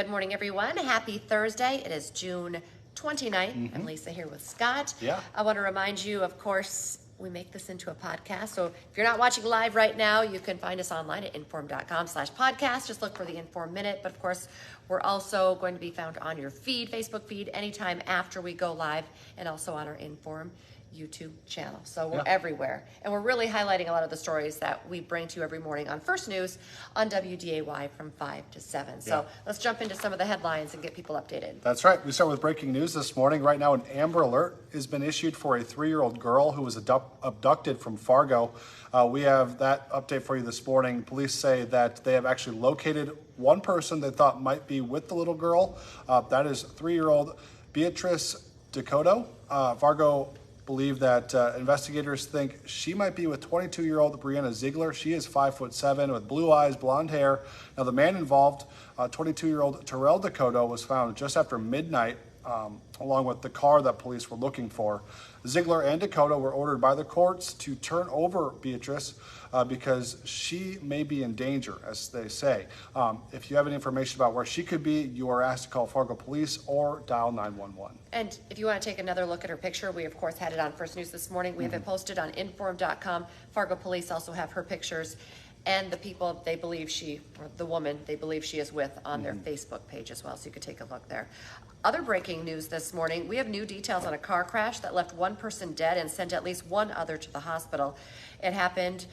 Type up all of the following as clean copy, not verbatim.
Good morning, everyone. Happy Thursday. It is June 29th. I'm Lisa here with Scott. Yeah. I want to remind you, of course, we make this into a podcast. So if you're not watching live right now, you can find us online at inform.com/podcast. Just look for the Inform Minute. But of course, we're also going to be found on your feed, Facebook feed, anytime after we go live, and also on our Inform YouTube channel. So we're everywhere. And we're really highlighting a lot of the stories that we bring to you every morning on First News on WDAY from 5 to 7. So let's jump into some of the headlines and get people updated. That's right. We start with breaking news this morning. Right now, an Amber Alert has been issued for a 3-year-old girl who was abducted from Fargo. We have that update for you this morning. Police say that they have actually located one person they thought might be with the little girl. That is 3-year-old Beatrice Dakota. Fargo believe that investigators think she might be with 22-year-old Brianna Ziegler. She is 5'7" with blue eyes, blonde hair. Now, the man involved, 22-year-old Terrell Dakota, was found just after midnight, along with the car that police were looking for. Ziegler and Dakota were ordered by the courts to turn over Beatrice because she may be in danger, as they say. If you have any information about where she could be, you are asked to call Fargo Police or dial 911. And if you want to take another look at her picture, we of course had it on First News this morning. We have it posted on inform.com. Fargo Police also have her pictures and the people they believe the woman they believe she is with on their Facebook page as well, so you could take a look there. Other breaking news this morning, we have new details on a car crash that left one person dead and sent at least one other to the hospital. It happened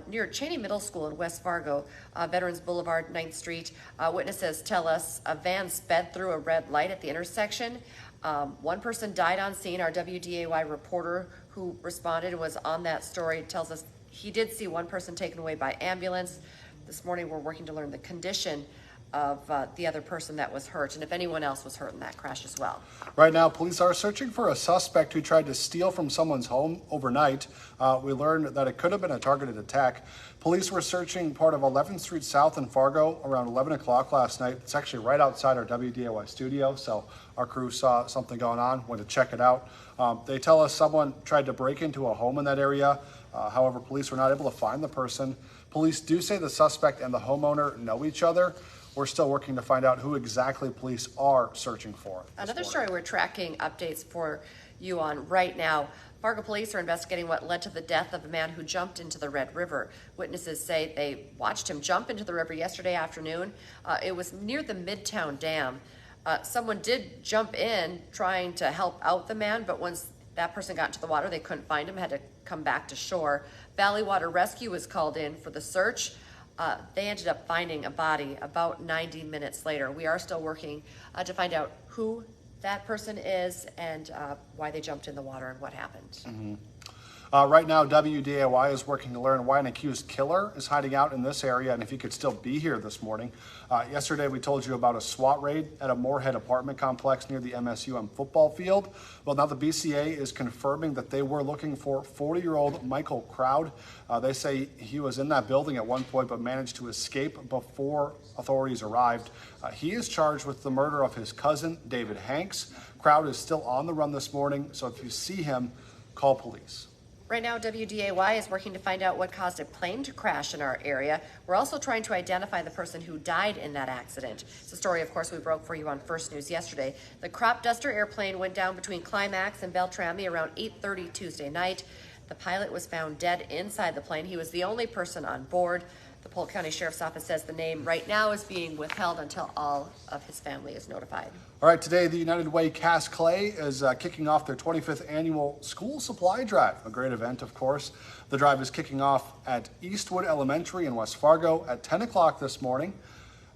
near Cheney Middle School in West Fargo, Veterans Boulevard, 9th Street. Witnesses tell us a van sped through a red light at the intersection. One person died on scene. Our WDAY reporter who responded was on that story, tells us he did see one person taken away by ambulance. This morning we're working to learn the condition of the other person that was hurt and if anyone else was hurt in that crash as well. Right now, police are searching for a suspect who tried to steal from someone's home overnight. We learned that it could have been a targeted attack. Police were searching part of 11th Street South in Fargo around 11 o'clock last night. It's actually right outside our WDAY studio, so our crew saw something going on, went to check it out. They tell us someone tried to break into a home in that area. However, police were not able to find the person. Police do say the suspect and the homeowner know each other. We're still working to find out who exactly police are searching for. Another story we're tracking updates for you on right now. Fargo police are investigating what led to the death of a man who jumped into the Red River. Witnesses say they watched him jump into the river yesterday afternoon. It was near the Midtown Dam. Someone did jump in trying to help out the man, but once that person got into the water, they couldn't find him, had to come back to shore. Valley Water Rescue was called in for the search. They ended up finding a body about 90 minutes later. We are still working to find out who that person is and why they jumped in the water and what happened. Right now, WDAY is working to learn why an accused killer is hiding out in this area and if he could still be here this morning. Yesterday, we told you about a SWAT raid at a Moorhead apartment complex near the MSUM football field. Well, now the BCA is confirming that they were looking for 40-year-old Michael Crowd. They say he was in that building at one point but managed to escape before authorities arrived. He is charged with the murder of his cousin, David Hanks. Crowd is still on the run this morning, so if you see him, call police. Right now, WDAY is working to find out what caused a plane to crash in our area. We're also trying to identify the person who died in that accident. It's a story, of course, we broke for you on First News yesterday. The crop duster airplane went down between Climax and Beltrami around 8:30 Tuesday night. The pilot was found dead inside the plane. He was the only person on board. The Polk County Sheriff's Office says the name right now is being withheld until all of his family is notified. All right, today the United Way Cass Clay is kicking off their 25th annual school supply drive, a great event, of course. The drive is kicking off at Eastwood Elementary in West Fargo at 10 o'clock this morning.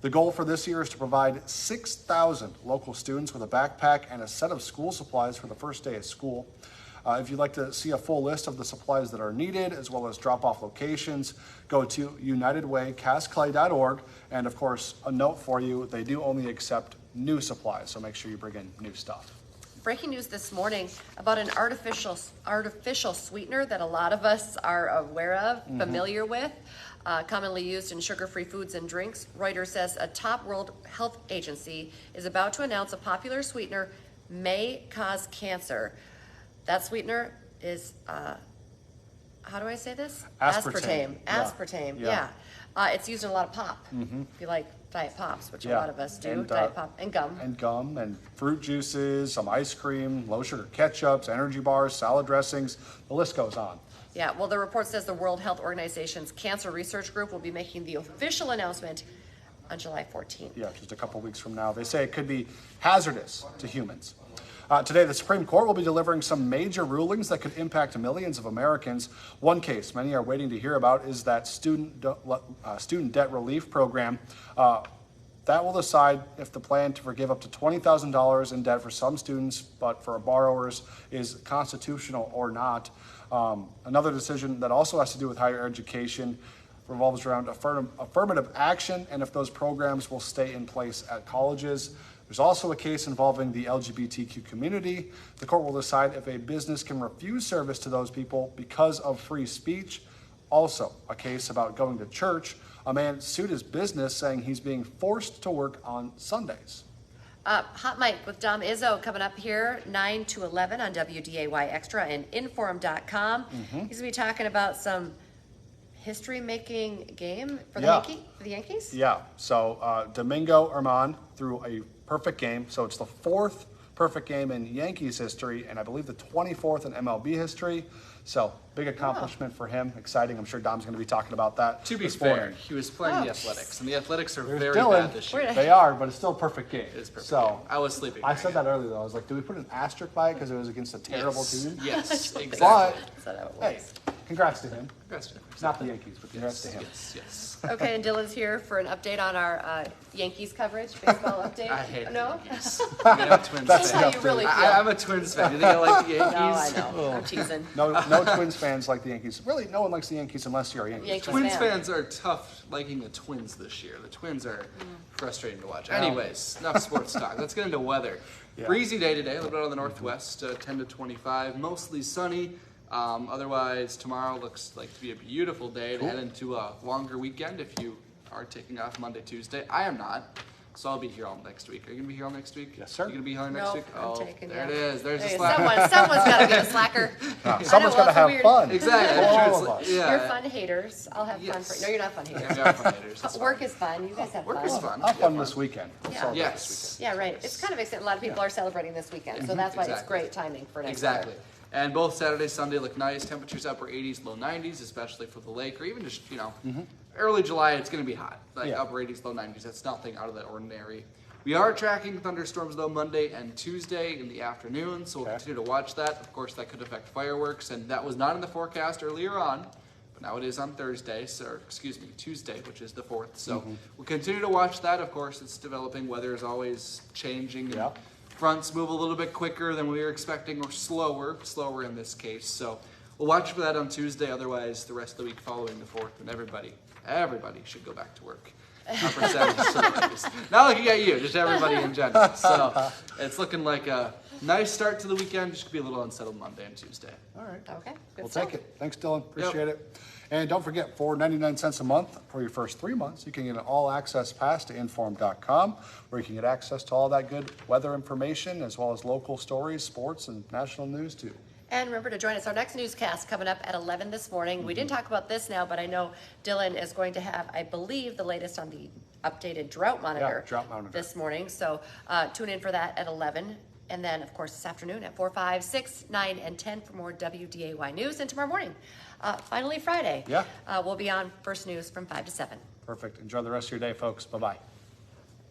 The goal for this year is to provide 6,000 local students with a backpack and a set of school supplies for the first day of school. If you'd like to see a full list of the supplies that are needed, as well as drop-off locations, go to unitedwaycassclay.org. And of course, a note for you, they do only accept new supplies, so make sure you bring in new stuff. Breaking news this morning about an artificial sweetener that a lot of us are aware of, familiar with, commonly used in sugar-free foods and drinks. Reuters says a top World Health Agency is about to announce a popular sweetener may cause cancer. That sweetener is, how do I say this? Aspartame. Aspartame, yeah. It's used in a lot of pop. If you like Diet Pops, which a Yeah. lot of us do. And, Diet Pop and gum. And gum and fruit juices, some ice cream, low sugar ketchups, energy bars, salad dressings. The list goes on. Yeah, well, the report says the World Health Organization's Cancer Research Group will be making the official announcement on July 14th. Yeah, just a couple weeks from now. They say it could be hazardous to humans. Today, the Supreme Court will be delivering some major rulings that could impact millions of Americans. One case many are waiting to hear about is that student debt relief program. That will decide if the plan to forgive up to $20,000 in debt for some students, but for borrowers, is constitutional or not. Another decision that also has to do with higher education revolves around affirmative action and if those programs will stay in place at colleges. There's also a case involving the LGBTQ community. The court will decide if a business can refuse service to those people because of free speech. Also, a case about going to church. A man sued his business saying he's being forced to work on Sundays. Hot Mic with Dom Izzo coming up here, 9 to 11 on WDAY Extra and Inform.com. He's going to be talking about some history-making game for the Yankees? Yeah, so Domingo Germán threw a perfect game. So it's the fourth perfect game in Yankees history, and I believe the 24th in MLB history. So big accomplishment for him. Exciting. I'm sure Dom's going to be talking about that. To be fair, he was playing the Athletics, and the Athletics are very Dylan. bad this year. They are, but it's still a perfect game. It is perfect. So I was sleeping. I said that earlier though. I was like, do we put an asterisk by it because it was against a terrible team? Yes, exactly. But Is that how it hey, works? congrats to him. Congrats to him. Not the Yankees, but congrats to him. Yes. Okay, and Dylan's here for an update on our Yankees coverage, baseball update. I hate No? the Yankees. I mean, I'm a Twins That's fan. How you really feel. I'm a Twins fan. You think I like the No, I Yankees? know. I'm teasing. No Twins fans like the Yankees. Really, no one likes the Yankees unless you're a Yankees Yankees fan. Twins fan. fans are tough liking the Twins this year. The Twins are frustrating to watch. Anyways, enough sports talk. Let's get into weather. Yeah. Breezy day today, a little bit on the northwest, 10 to 25, mostly sunny. Otherwise, tomorrow looks like to be a beautiful day to head into a longer weekend if you are taking off Monday, Tuesday. I am not, so I'll be here all next week. Are you going to be here all next week? Yes, sir. You going to be here next Nope, week? I'm taking there you. it is. There's the Hey, slack. someone's got to be the slacker. Someone's got to it's have weird. fun. Exactly. All I'm sure of it's us. yeah. You're fun haters. I'll have fun for Yes. you. No, you're not fun haters. Yeah, we are fun haters. That's Work fine. is fun. You guys have Work fun. is fun. Have Yeah, fun this weekend. Yeah. Celebrate Yes. this Yeah, right. It's kind of exciting. A lot of people are celebrating this weekend, so that's why it's Exactly. great timing for next Exactly. year. And both Saturday, Sunday look nice. Temperatures upper 80s, low 90s, especially for the lake, or even just, early July, it's going to be hot. Like Yeah. upper 80s, low 90s. That's nothing out of the ordinary. We are tracking thunderstorms, though, Monday and Tuesday in the afternoon, so we'll Okay. continue to watch that. Of course, that could affect fireworks, and that was not in the forecast earlier on, but now it is on Tuesday, which is the 4th. So we'll continue to watch that. Of course, it's developing. Weather is always changing. And Yeah. fronts move a little bit quicker than we were expecting, or slower in this case. So we'll watch for that on Tuesday. Otherwise, the rest of the week following the 4th, and everybody should go back to work. Upper 70s to 90s. Not looking at you, just everybody in general. So it's looking like a nice start to the weekend. Just be a little unsettled Monday and Tuesday. All right. Okay, good We'll stuff. take it. Thanks, Dylan. Appreciate it. And don't forget, for 99 cents a month for your first 3 months, you can get an all-access pass to Inform.com, where you can get access to all that good weather information, as well as local stories, sports, and national news, too. And remember to join us. Our next newscast coming up at 11 this morning. We didn't talk about this now, but I know Dylan is going to have, I believe, the latest on the updated drought monitor, drought monitor. this morning. So tune in for that at 11. And then, of course, this afternoon at 4, 5, 6, 9, and 10 for more WDAY news. And tomorrow morning, finally Friday, Yeah. we'll be on First News from 5 to 7. Perfect. Enjoy the rest of your day, folks. Bye-bye.